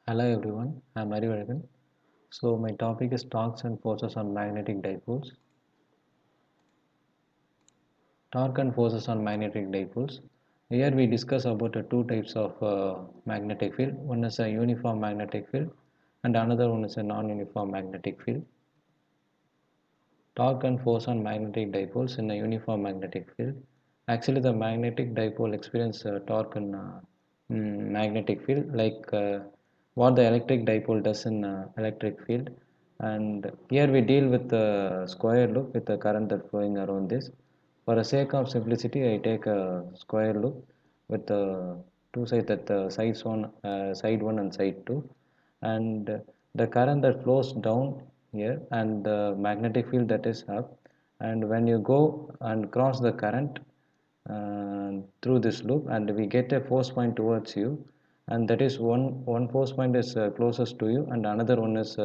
Hello everyone, I'm Arivargan. So my topic is torques and forces on magnetic dipoles. Torque and forces on magnetic dipoles. Here we discuss about two types of magnetic field. One is a uniform magnetic field and another one is a non-uniform magnetic field. Torque and force on magnetic dipoles in a uniform magnetic field. Actually the magnetic dipole experience torque and magnetic field like what the electric dipole does in electric field, and here we deal with the square loop with the current that flowing around this. For the sake of simplicity I take a square loop with the two sides, that the side 1 and side 2, and the current that flows down here and the magnetic field that is up, and when you go and cross the current through this loop, and we get a force point towards you, and that is one force point is closest to you and another one is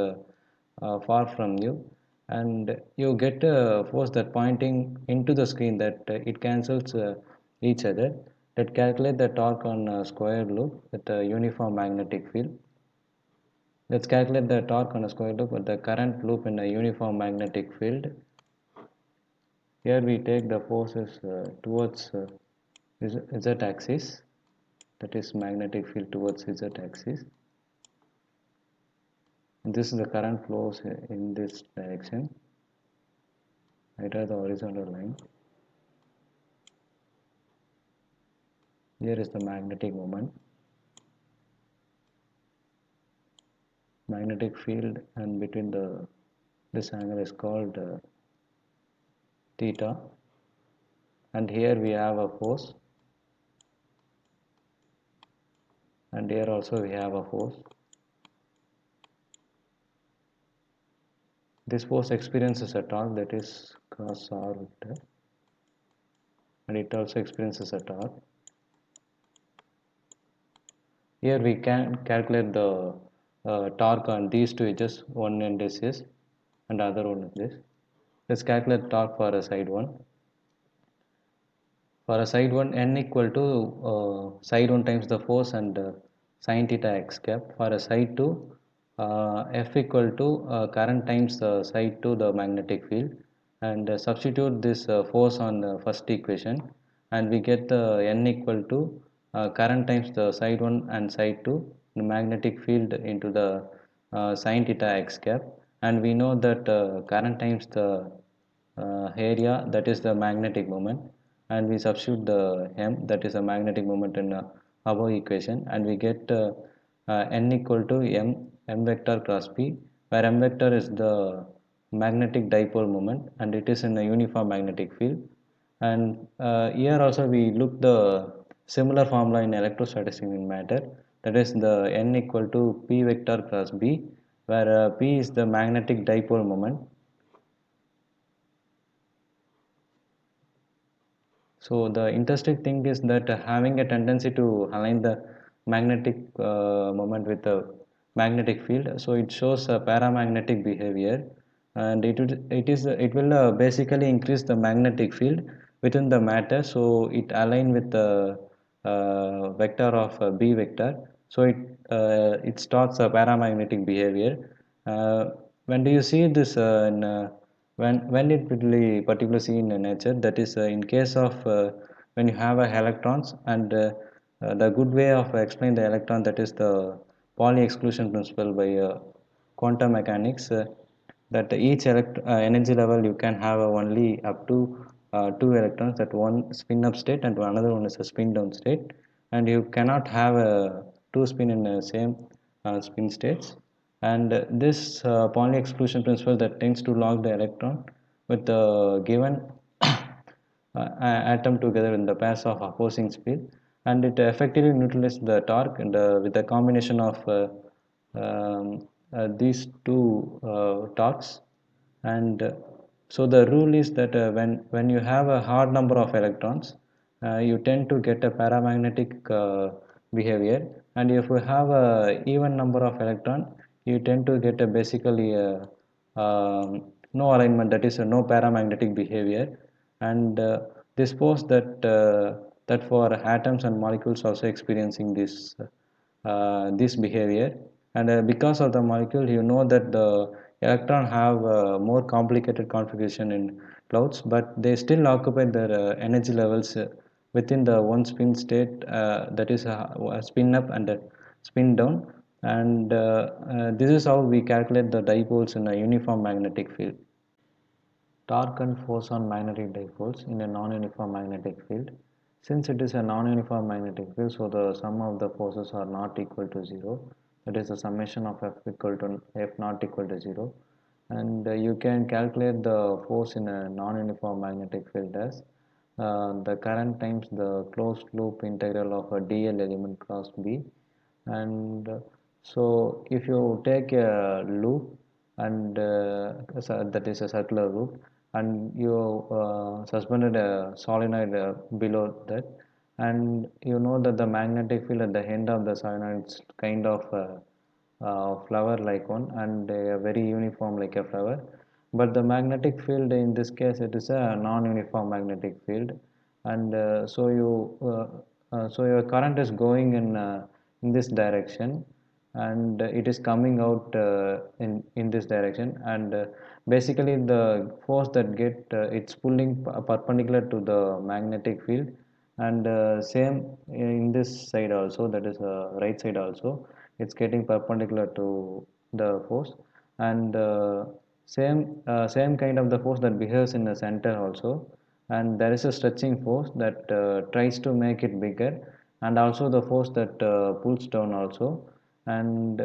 far from you, and you get a force that pointing into the screen that it cancels each other, that calculate the torque on a square loop with a uniform magnetic field. Let's calculate the torque on a square loop with the current loop in a uniform magnetic field. Here we take the forces towards z axis, that is magnetic field towards z axis. And this is the current flows in this direction. I draw the horizontal line. Here is the magnetic moment, magnetic field, and between this angle is called theta, and here we have a force, and here also we have a force. This force experiences a torque, that is cross r vector, and it also experiences a torque. Here we can calculate the torque on these two edges. One end is this and the other one is this. Let's calculate torque for a side 1. For a side 1, n equal to side 1 times the force and sin theta x cap. For a side 2, F equal to current times the side 2 the magnetic field, and substitute this force on the first equation, and we get the n equal to current times the side 1 and side 2 the magnetic field into the sin theta x cap, and we know that current times the area, that is the magnetic moment, and we substitute the m, that is a magnetic moment, in above equation, and we get n equal to m vector cross p, where m vector is the magnetic dipole moment and it is in a uniform magnetic field. And here also we look the similar formula in electrostatics in matter, that is the n equal to p vector cross b, where p is the magnetic dipole moment. So the interesting thing is that having a tendency to align the magnetic moment with the magnetic field, so it shows a paramagnetic behavior, and it will basically increase the magnetic field within the matter. So it align with the vector of B vector. So it starts a paramagnetic behavior. Uh, when do you see this when it will be particularly seen in nature, that is in case of when you have a electrons, and the good way of explain the electron, that is the Pauli exclusion principle by quantum mechanics, that each energy level you can have only up to two electrons, that one spin up state and another one is a spin down state, and you cannot have two spin in the same spin states. And this Pauli exclusion principle that tends to lock the electron with the given atom together in the pairs of opposing speed, and it effectively neutralizes the torque, and with the combination of these two torques. And so the rule is that when you have a hard number of electrons, you tend to get a paramagnetic behavior, and if you have a even number of electron, you tend to get a basically no alignment, that is no paramagnetic behavior. And this shows that that for atoms and molecules also experiencing this behavior. and because of the molecule, you know that the electron have more complicated configuration in clouds, but they still occupy their energy levels within the one spin state, that is a spin up and a spin down, and this is how we calculate the dipoles in a uniform magnetic field. Torque and force on magnetic dipoles in a non-uniform magnetic field. Since it is a non-uniform magnetic field, so the sum of the forces are not equal to 0. That is the summation of F equal to F not equal to 0. And you can calculate the force in a non-uniform magnetic field as the current times the closed loop integral of a dl element cross B. And so if you take a loop and that is a circular loop, and you suspended a solenoid below that, and you know that the magnetic field at the end of the solenoid is kind of flower like one, and very uniform like a flower, but the magnetic field in this case it is a non-uniform magnetic field, and so your current is going in this direction, and it is coming out in this direction, and basically the force that get it's pulling perpendicular to the magnetic field, and same in this side also, that is right side also, it's getting perpendicular to the force, and same kind of the force that behaves in the center also, and there is a stretching force that tries to make it bigger, and also the force that pulls down also, and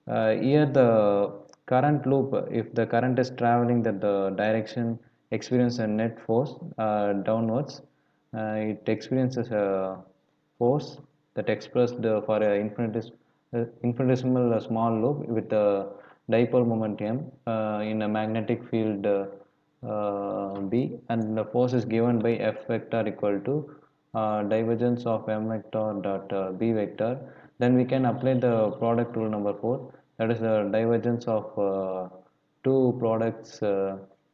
here the current loop, if the current is traveling that the direction experience a net force downwards, it experiences a force that expressed for a infinitesimal small loop with a dipole moment m in a magnetic field B, and the force is given by F vector equal to divergence of m vector dot B vector. Then we can apply the product rule number 4, that is the divergence of two products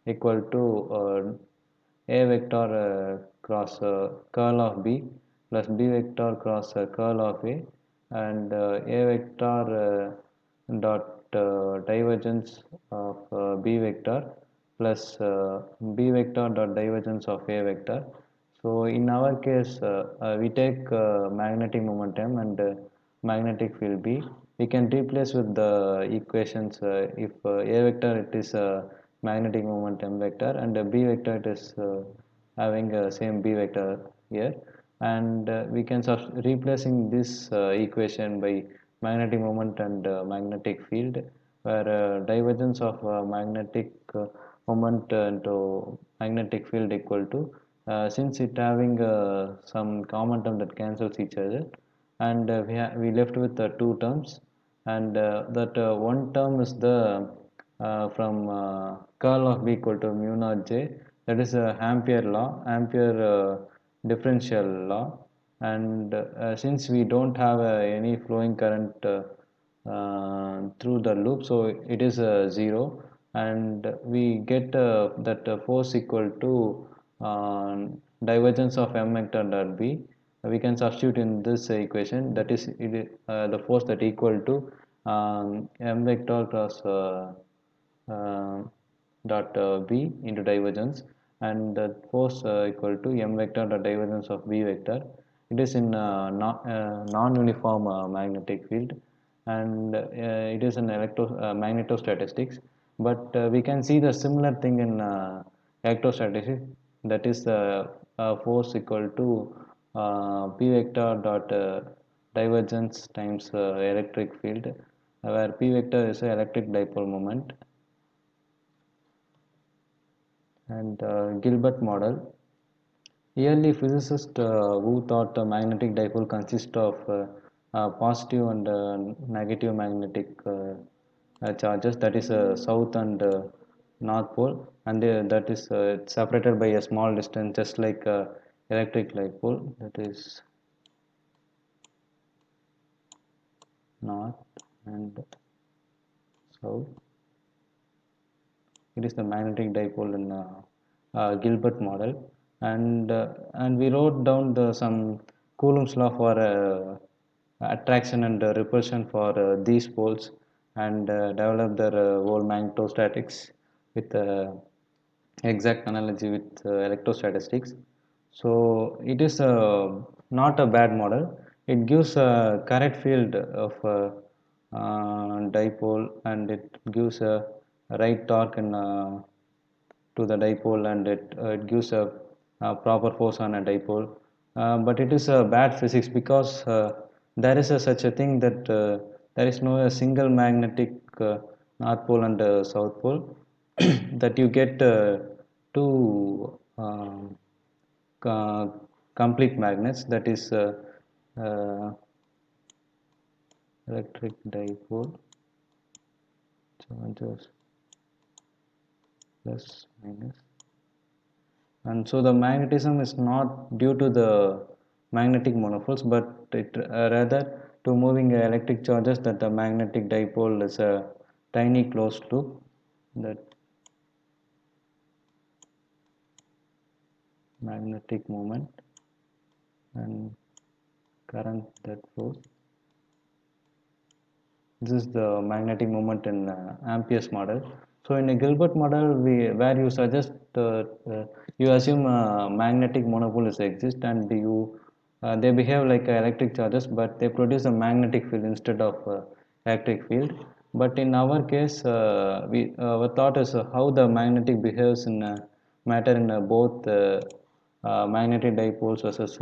equal to A vector cross curl of B plus B vector cross curl of A, and A vector dot divergence of B vector plus B vector dot divergence of A vector. So in our case, we take magnetic momentum and magnetic field B. We can replace with the equations, if A vector it is magnetic moment m vector, and B vector it is having same B vector here, and we can replacing this equation by magnetic moment and magnetic field, where divergence of magnetic moment into magnetic field equal to, since it having some common term that cancels each other, and we left with two terms, and that one term is the from curl of B equal to mu naught J, that is Ampere law, Ampere differential law, and since we don't have any flowing current through the loop, so it is 0, and we get that force equal to divergence of m vector dot B. We can substitute in this equation, that is the force that equal to m vector cross uh, dot B into divergence, and the force equal to m vector dot divergence of B vector. It is in non-uniform magnetic field, and it is an magnetostatistics, but we can see the similar thing in electrostatistics, that is the force equal to P vector dot divergence times electric field, where P vector is a electric dipole moment, and Gilbert model. Early physicists who thought a magnetic dipole consists of positive and negative magnetic charges, that is south and north pole, and that is separated by a small distance, just like electric dipole, that is north and south. It is the magnetic dipole in Gilbert model, and we wrote down the some Coulomb's law for attraction and repulsion for these poles and develop their whole magnetostatics with exact analogy with electrostatistics. So it is not a bad model. It gives a correct field of dipole, and it gives a right torque and to the dipole, and it gives a proper force on a dipole. But it is a bad physics because there is such a thing that there is no a single magnetic north pole and south pole that you get two complete magnets, that is uh, electric dipole charges plus minus, and so the magnetism is not due to the magnetic monopoles, but it rather to moving electric charges, that the magnetic dipole is a tiny closed loop, that magnetic moment and current that flows. This is the magnetic moment in Ampere's model. So in a Gilbert model, where you suggest you assume magnetic monopoles exist, and they behave like electric charges, but they produce a magnetic field instead of electric field. But in our case, our thought is how the magnetic behaves in matter in both magnetic dipoles versus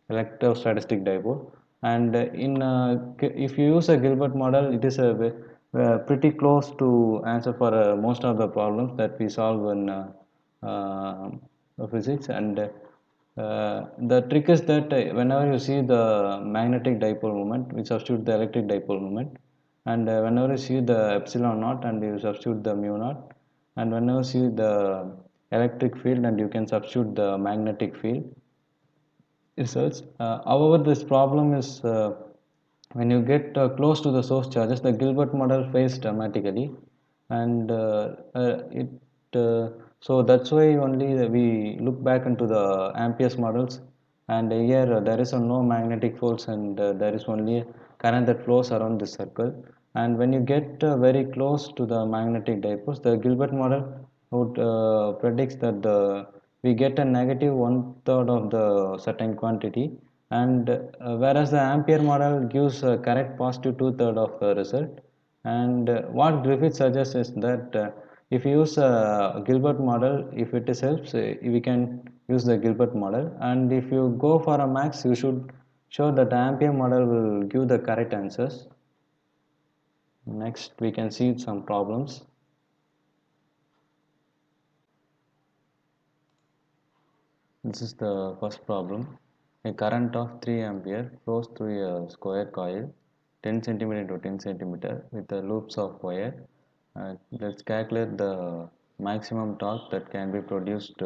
electrostatic dipole. And if you use a Gilbert model, it is pretty close to answer for most of the problems that we solve in physics. And the trick is that whenever you see the magnetic dipole moment, we substitute the electric dipole moment, and whenever you see the epsilon naught, and you substitute the mu naught, and whenever you see the electric field, and you can substitute the magnetic field results. However, this problem is when you get close to the source charges, the Gilbert model fails dramatically, and it so that's why only we look back into the Ampere's models, and here there is no magnetic force, and there is only a current that flows around this circle. And when you get very close to the magnetic dipoles, the Gilbert model would predicts that we get a negative one third of the certain quantity, and whereas the Ampere model gives a correct positive two third of the result. And what Griffith suggests is that if you use a Gilbert model, if it is helps, we can use the Gilbert model. And if you go for a max, you should show that the Ampere model will give the correct answers. Next, we can see some problems. This is the first problem. A current of 3 ampere flows through a square coil 10 centimeter into 10 centimeter with the loops of wire. Let's calculate the maximum torque that can be produced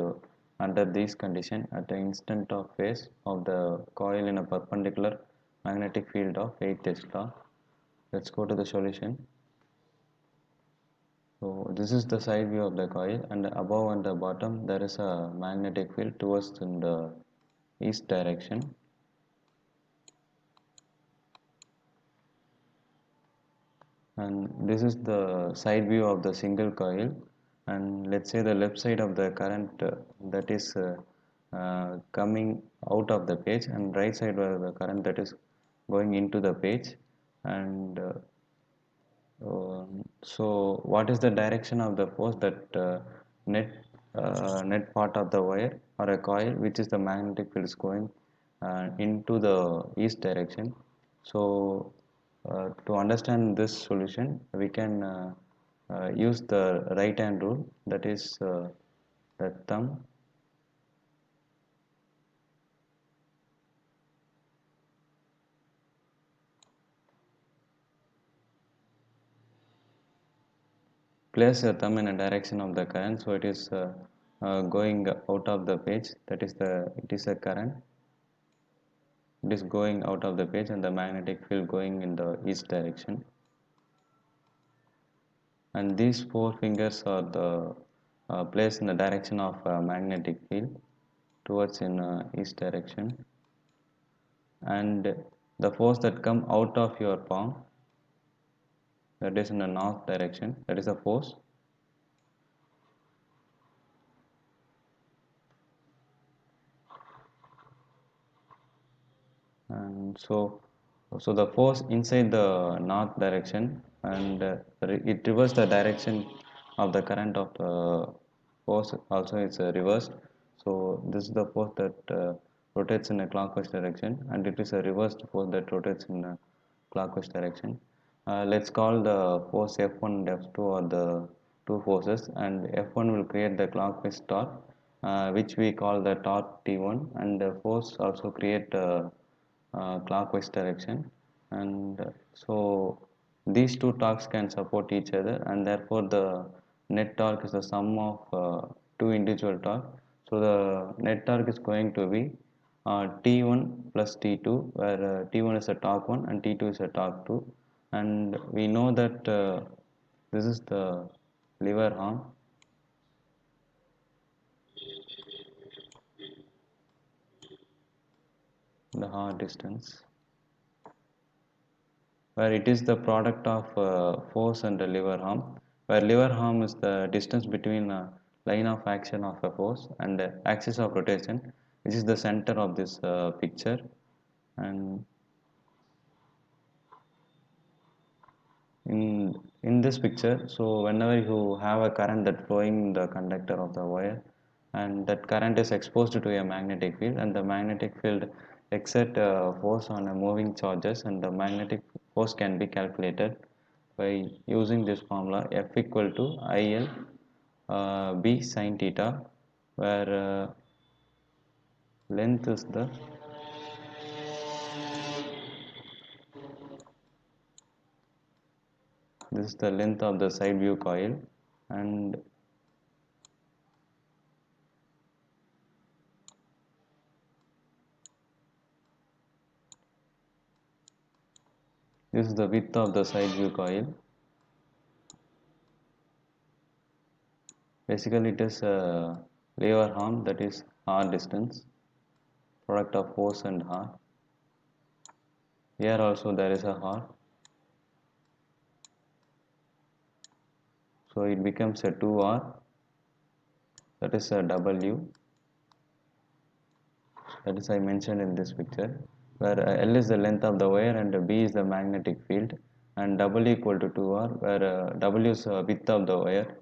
under these conditions at the instant of phase of the coil in a perpendicular magnetic field of 8 Tesla. Let's go to the solution. So this is the side view of the coil, and above and the bottom there is a magnetic field towards in the east direction. And this is the side view of the single coil, and let's say the left side of the current that is coming out of the page, and right side of the current that is going into the page. And so what is the direction of the force that net net part of the wire or a coil, which is the magnetic field, is going into the east direction. So to understand this solution, we can use the right hand rule, that is the thumb place your thumb in a direction of the current, so it is going out of the page, that is it is a current, it is going out of the page, and the magnetic field going in the east direction. And these four fingers are the placed in the direction of magnetic field towards in east direction. And the force that come out of your palm, that is in the north direction, that is a force. And so the force inside the north direction, and it reverses the direction of the current of the force also is reversed. So this is the force that rotates in a clockwise direction, and it is a reversed force that rotates in a clockwise direction. Let's call the force F1 and F2 are the two forces, and F1 will create the clockwise torque, which we call the torque T1, and the force also create clockwise direction. And so these two torques can support each other, and therefore the net torque is the sum of two individual torque. So the net torque is going to be T1 plus T2, where T1 is a torque 1 and T2 is a torque 2. And we know that this is the lever arm, the arm distance, where it is the product of force and the lever arm, where lever arm is the distance between line of action of a force and the axis of rotation, which is the center of this picture. And in this picture, so whenever you have a current that flowing in the conductor of the wire, and that current is exposed to a magnetic field, and the magnetic field exert force on a moving charges, and the magnetic force can be calculated by using this formula F equal to IL B sin theta, where length is the this is the length of the side view coil, and this is the width of the side view coil. Basically, it is a lever arm, that is R distance, product of force and R. Here also there is a R, so it becomes a 2R, that is a W, that is I mentioned in this picture, where L is the length of the wire and B is the magnetic field, and W equal to 2R, where W is width of the wire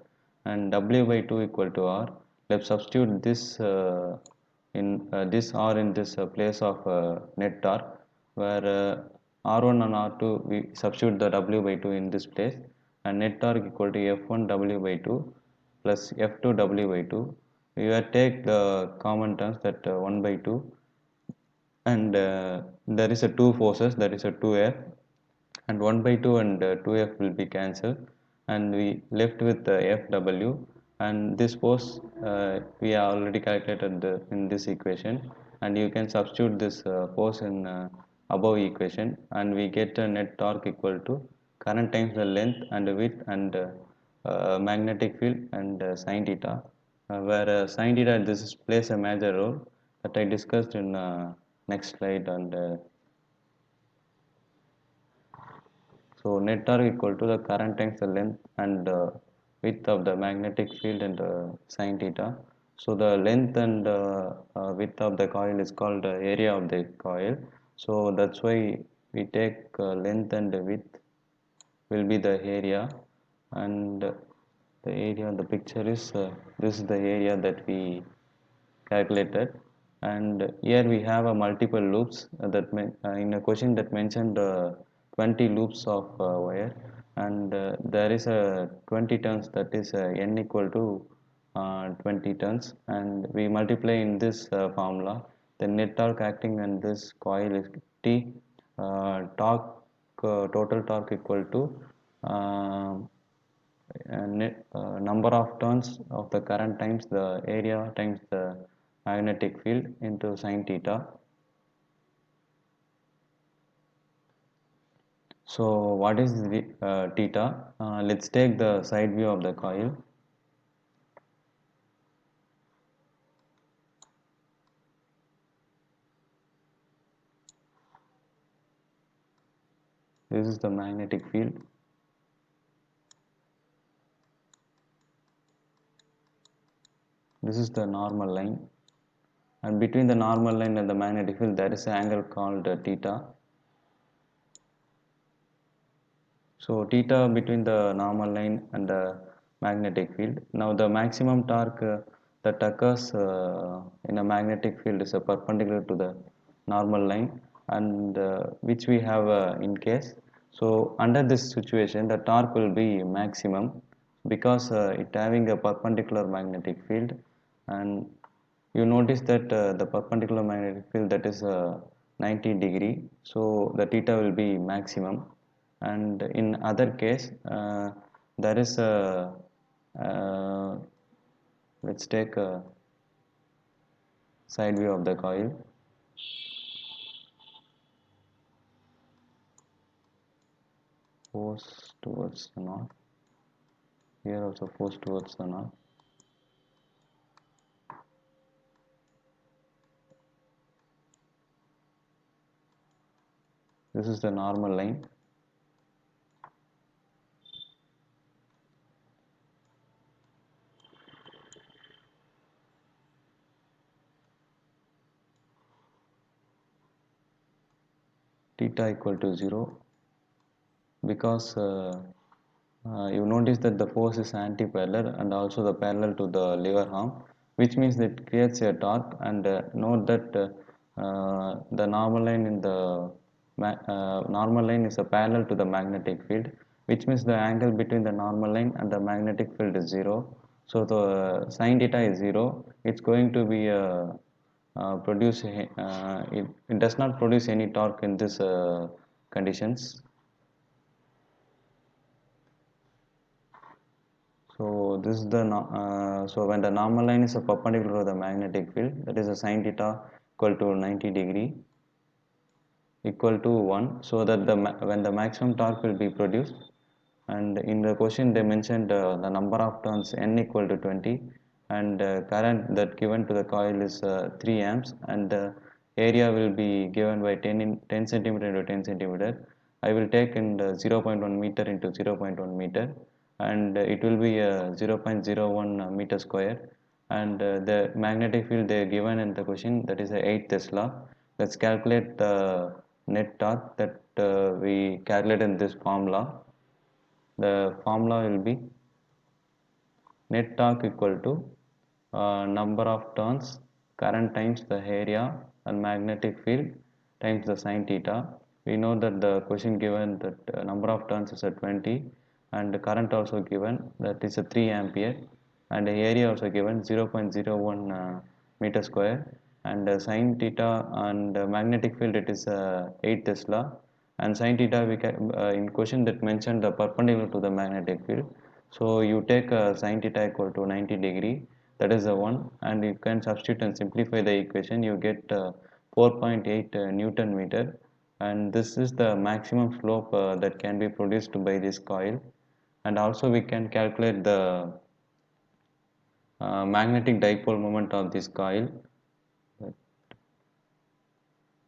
and W by 2 equal to R. Let's substitute this in this R in this place of net torque, where R1 and R2 we substitute the W by 2 in this place, and net torque equal to F1 W by 2 plus F2 W by 2. We will take the common terms, that 1 by 2, and there is a two forces, that is a 2F, and 1 by 2 and 2F will be cancelled, and we left with the FW, and this force we have already calculated in this equation, and you can substitute this force in above equation, and we get a net torque equal to current times the length and the width and magnetic field and sin theta, where sin theta this is plays a major role that I discussed in next slide. And so net torque equal to the current times the length and width of the magnetic field and sin theta. So the length and width of the coil is called area of the coil. So that's why we take length and width will be the area, and the area the picture is this is the area that we calculated. And here we have a multiple loops in a question that mentioned 20 loops of wire, and there is a 20 turns, that is n equal to 20 turns, and we multiply in this formula the net torque acting on this coil is T, torque total torque equal to uh, number of turns of the current times the area times the magnetic field into sin theta. So what is the theta? Let's take the side view of the coil. This is the magnetic field. This is the normal line, and between the normal line and the magnetic field there is an angle called theta. So theta between the normal line and the magnetic field. Now the maximum torque that occurs in a magnetic field is perpendicular to the normal line, and which we have in case. So under this situation the torque will be maximum because it having a perpendicular magnetic field, and you notice that the perpendicular magnetic field that is 90 degree, so the theta will be maximum. And in other case there is a uh, let's take a side view of the coil. Force towards the north, here also force towards the north. This is the normal line. Theta equal to 0 because you notice that the force is anti-parallel and also the parallel to the lever arm, which means that it creates a torque. And note that the normal line in the normal line is a parallel to the magnetic field, which means the angle between the normal line and the magnetic field is 0. So the sin theta is 0. It's going to be it does not produce any torque in this conditions. So this is the so when the normal line is a perpendicular to the magnetic field, that is a sin theta equal to 90 degree equal to 1, so that when the maximum torque will be produced. And in the question they mentioned the number of turns n equal to 20, and current that given to the coil is 3 amps, and area will be given by 10 centimeter into 10 centimeter. I will take in the 0.1 meter into 0.1 meter, and it will be 0.01 meter square. And the magnetic field they given in the question, that is 8 Tesla. Let's calculate the net torque that we calculate in this formula. The formula will be net torque equal to number of turns, current times the area, and magnetic field times the sin theta. We know that the question given that number of turns is at 20, and the current also given, that is a 3 ampere, and the area also given 0.01 meter square, and sin theta and magnetic field it is 8 Tesla. And sin theta we can in question that mentioned the perpendicular to the magnetic field, so you take sin theta equal to 90 degree, that is the one, and you can substitute and simplify the equation. You get 4.8 Newton meter, and this is the maximum slope that can be produced by this coil. And also we can calculate the magnetic dipole moment of this coil,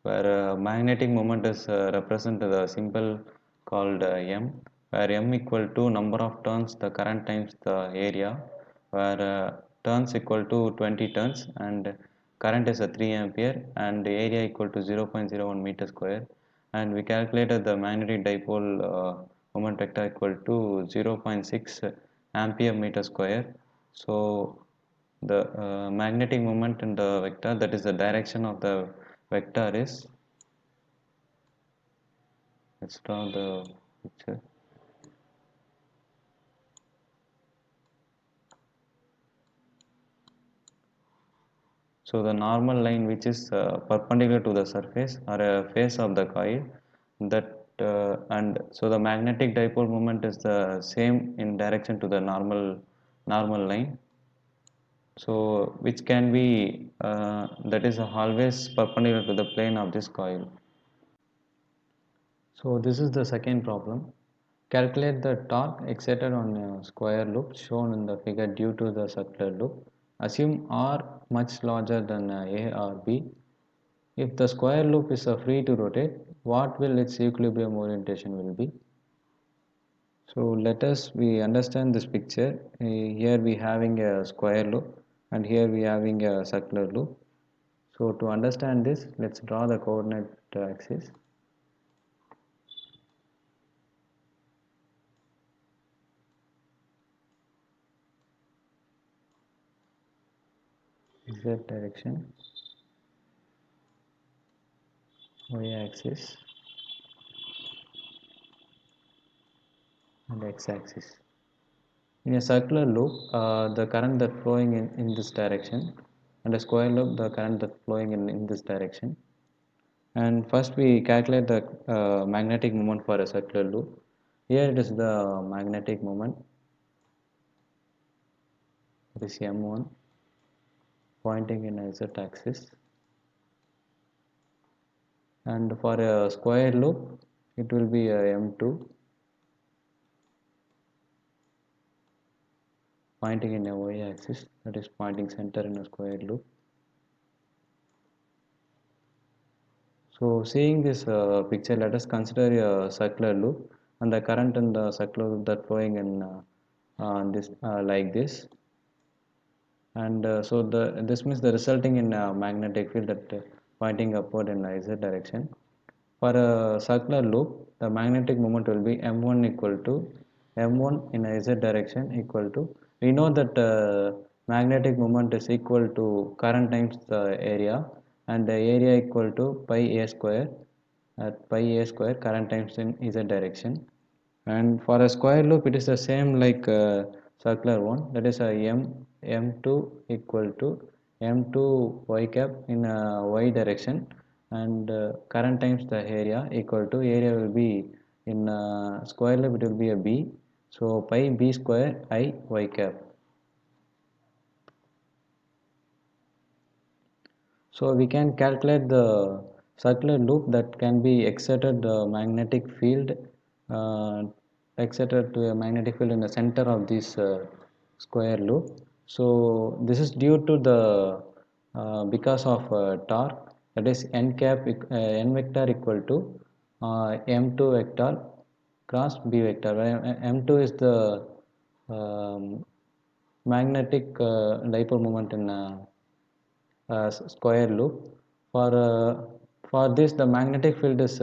where magnetic moment is represented the symbol called M, where M equal to number of turns the current times the area, where turns equal to 20 turns, and current is a 3 ampere, and area equal to 0.01 meter square. And we calculated the magnetic dipole moment vector equal to 0.6 ampere meter square. So the magnetic moment in the vector, that is the direction of the vector is, let's draw the picture. So the normal line which is perpendicular to the surface or a face of the coil, that and so the magnetic dipole moment is the same in direction to the normal line, so which can be that is always perpendicular to the plane of this coil. So this is the second problem. Calculate the torque exerted on a square loop shown in the figure due to the circular loop. Assume R much larger than A or B. If the square loop is free to rotate, what will its equilibrium orientation will be? So let us we understand this picture. Here we having a square loop and here we having a circular loop. So to understand this, let's draw the coordinate axis. Z direction, y axis and x axis. In a circular loop, the current that flowing in this direction, and a square loop, the current that flowing in this direction. And first we calculate the magnetic moment for a circular loop. Here it is the magnetic moment, it is M1 pointing in a Z axis. And for a square loop, it will be a M2 pointing in a Y axis, that is pointing center in a square loop. So seeing this picture, let us consider a circular loop and the current in the circular loop that flowing in this like this. And so this means the resulting in magnetic field that pointing upward in z direction. For a circular loop, the magnetic moment will be m1 equal to m1 in a z direction equal to, we know that magnetic moment is equal to current times the area, and the area equal to pi a square, at pi a square current times in z direction. And for a square loop it is the same like circular one, that is a m2 equal to m2 y cap in a y direction, and current times the area equal to, area will be in square loop it will be a b, so pi b square I y cap. So we can calculate the circular loop that can be exerted magnetic field, uh, exerted to a magnetic field in the center of this square loop. So this is due to the because of torque, that is n cap n vector equal to m2 vector cross b vector, where m2 is the um, magnetic dipole moment in square loop. For this the magnetic field is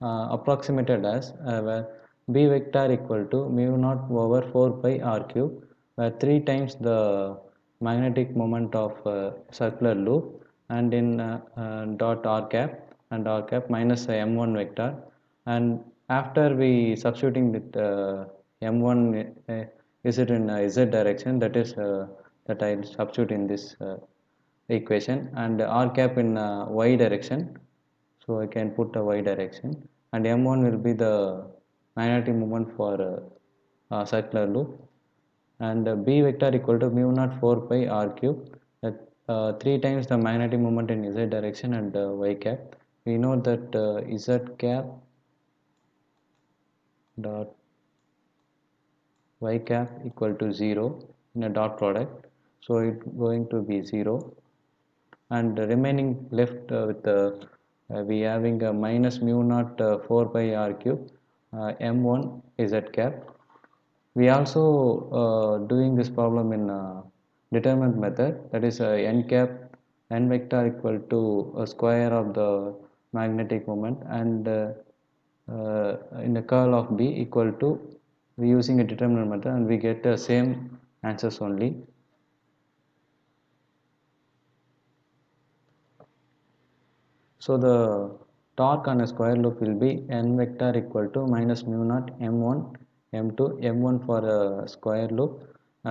approximated as where b vector equal to mu naught over 4 pi r cube, where 3 times the magnetic moment of circular loop, and in dot r cap and r cap minus m1 vector. And after we substituting that m1 is it in z direction, that is that I substitute in this equation, and r cap in y direction, so I can put a y direction, and m1 will be the magnetic moment for circular loop, and b vector equal to mu naught 4 pi r cube, that 3 times the magnetic moment in z direction, and y cap, we know that z cap dot y cap equal to 0 in a dot product, so it going to be 0, and remaining left with we having a minus mu naught 4 pi r cube m1 z cap. We also doing this problem in determinant method, that is n cap n vector equal to a square of the magnetic moment, and in the curl of b equal to, we using a determinant method, and we get the same answers only. So the torque on a square loop will be n vector equal to minus mu naught m1 m2, m1 for a square loop,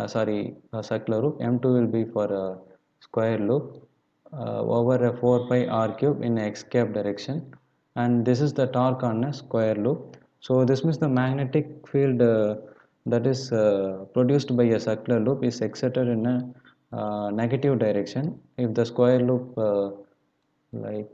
sorry, a circular loop, m2 will be for a square loop over a 4 pi r cube in x cap direction, and this is the torque on a square loop. So this means the magnetic field that is produced by a circular loop is exerted in a negative direction if the square loop like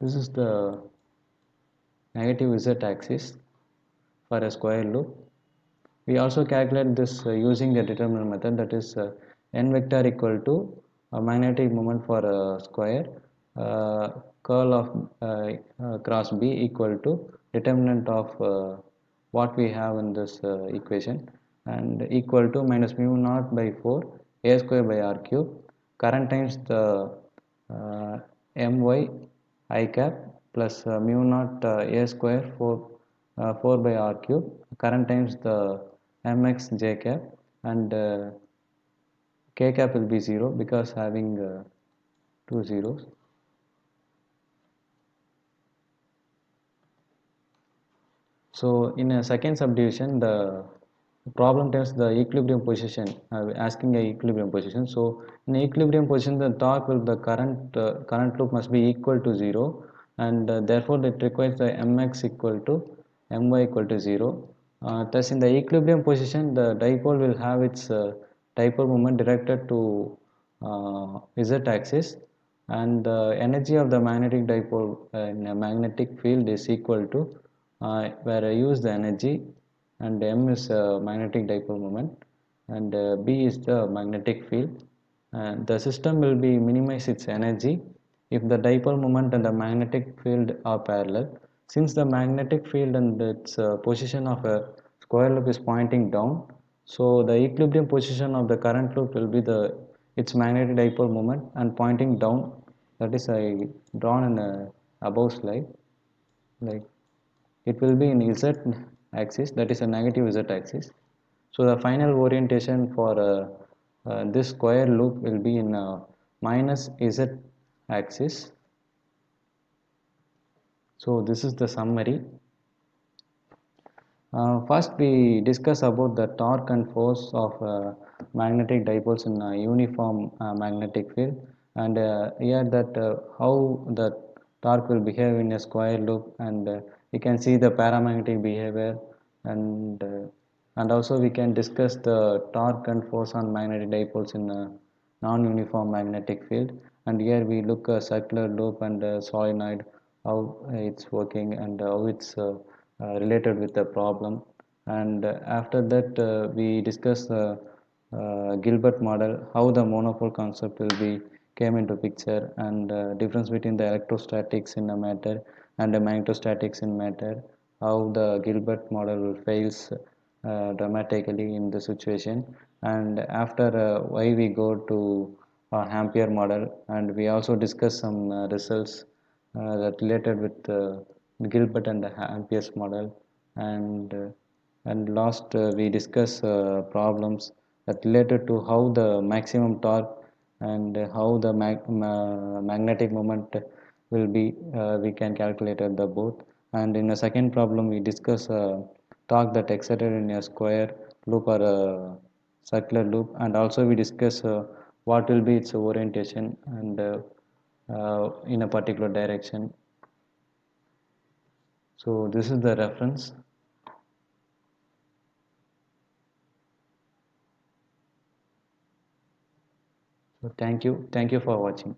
this is the negative z axis for a square loop, We also calculate this using the determinant method, that is n vector equal to magnetic moment for a square curl of cross B equal to determinant of what we have in this equation, and equal to minus mu naught by 4 a square by r cube current times the my I cap plus mu naught a square 4 by r cube current times the mx j cap, and k cap will be 0 because having two zeros. So in a second subdivision, the problem tells the equilibrium position, asking a equilibrium position. So in equilibrium position, the torque will the current loop must be equal to 0, and therefore it requires the mx equal to my equal to 0. Thus in the equilibrium position, the dipole will have its dipole moment directed to z axis, and the energy of the magnetic dipole in a magnetic field is equal to where I use the energy, and m is magnetic dipole moment, and b is the magnetic field, and the system will be minimize its energy if the dipole moment and the magnetic field are parallel. Since the magnetic field and its position of a square loop is pointing down, so the equilibrium position of the current loop will be the its magnetic dipole moment and pointing down. That is I drawn in a above slide, like it will be in z axis, that is a negative z axis. So the final orientation for this square loop will be in minus z axis. So this is the summary. First we discuss about the torque and force of magnetic dipoles in a uniform magnetic field, and here that how the torque will behave in a square loop, and we can see the paramagnetic behavior, and also we can discuss the torque and force on magnetic dipoles in a non-uniform magnetic field, and here we look a circular loop and a solenoid, how it's working and how it's related with the problem, and after that we discuss the Gilbert model, how the monopole concept will be came into picture, and difference between the electrostatics in a matter and the magnetostatics in matter, how the Gilbert model fails dramatically in the situation, and after why we go to Ampere model, and we also discuss some results that related with Gilbert and Ampere's model, and last we discuss problems that related to how the maximum torque and how the magnetic moment will be we can calculate at the both, and in the second problem we discuss torque that excited in a square loop or a circular loop, and also we discuss what will be its orientation and in a particular direction. So this is the reference. So thank you for watching.